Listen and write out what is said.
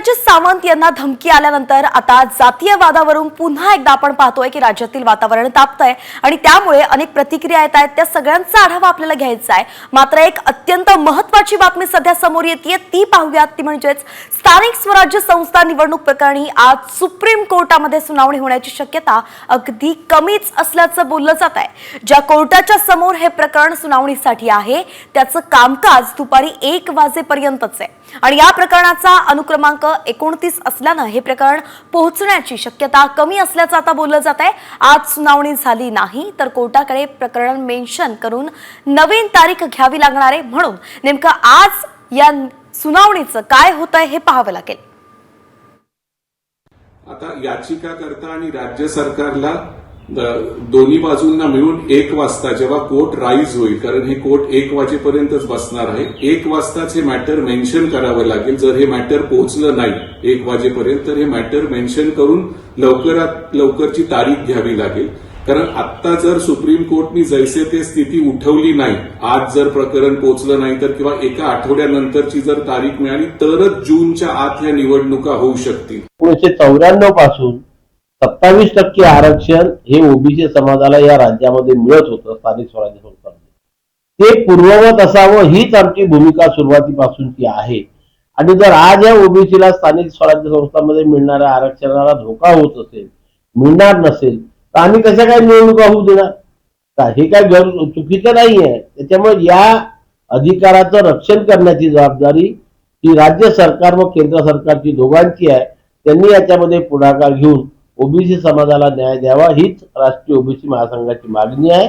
पंकज सावंत यांना धमकी आल्यानंतर आता जातीय वादावरून पुन्हा एकदा आपण पाहतोय की राज्यातील वातावरण तापतंय आणि त्यामुळे अनेक प्रतिक्रिया येत आहेत। त्या सगळ्यांचा आढावा आपल्याला घ्यायचा आहे। मात्र एक अत्यंत महत्त्वाची बातमी सध्या समोर येते ती पाहूयात, ती म्हणजेच स्थानिक स्वराज्य संस्था निवडणूक प्रकरणी आज सुप्रीम कोर्टामध्ये सुनावणी होण्याची शक्यता अगदी कमीच असल्याचं बोललं जात आहे। ज्या कोर्टाच्या समोर हे प्रकरण सुनावणीसाठी आहे त्याचं कामकाज दुपारी 1 वाजेपर्यंतच आहे आणि या प्रकरणाचा अनुक्रमांक 29 असल्यानं हे प्रकरण पोहोचण्याची शक्यता कमी असल्याचं आता बोललं जात आहे। आज सुनावणी झाली नाही तर कोर्टाकडे प्रकरण मेन्शन करून नवीन तारीख घ्यावी लागणार आहे, म्हणून नेमकं आज या सुनावणीचं काय होतंय हे पाहावं लागेल। आता याचिकाकर्ता आणि राज्य सरकारला दोन्ही बाजूंना मिळून 1 वाजता जेव्हा कोर्ट राईज होईल, कारण हे कोर्ट 1 वाजेपर्यंतच बसणार आहे, 1 वाजताच हे मॅटर मेन्शन करावं लागेल। जर हे मॅटर पोहोचलं नाही 1 वाजेपर्यंत तर हे मॅटर मेन्शन करून लवकरात लवकरची तारीख घ्यावी लागेल। कारण आत्ता जर सुप्रीम कोर्टनी जैसे ते स्थिती उठवली नाही, आज जर प्रकरण पोहोचलं नाही तर किंवा एका आठवड्यानंतरची जर तारीख मिळाली तरच जूनच्या आत ह्या निवडणुका होऊ शकतील। 1994 पासून 27% आरक्षण हे ओबीसी समाजाला या राज्यामध्ये मिळत होतं स्थानिक स्वराज्य संस्थांमध्ये। ते पूर्ववत असावं हीच आमची भूमिका सुरुवातीपासूनची आहे। आणि जर आज या ओबीसीला स्थानिक स्वराज्य संस्थांमध्ये मिळणाऱ्या आरक्षणाला धोका होत असेल, मिळणार नसेल तर आम्ही कशा काय निवडणुका होऊ देणार का? हे काय चुकीचं नाहीये। त्याच्यामुळे या अधिकाराचं रक्षण करण्याची जबाबदारी ही राज्य सरकार व केंद्र सरकारची दोघांची आहे। त्यांनी याच्यामध्ये पुढाकार घेऊन ओबीसी समाजाला न्याय द्यावा हीच राष्ट्रीय ओबीसी महासंघाची मागणी आहे।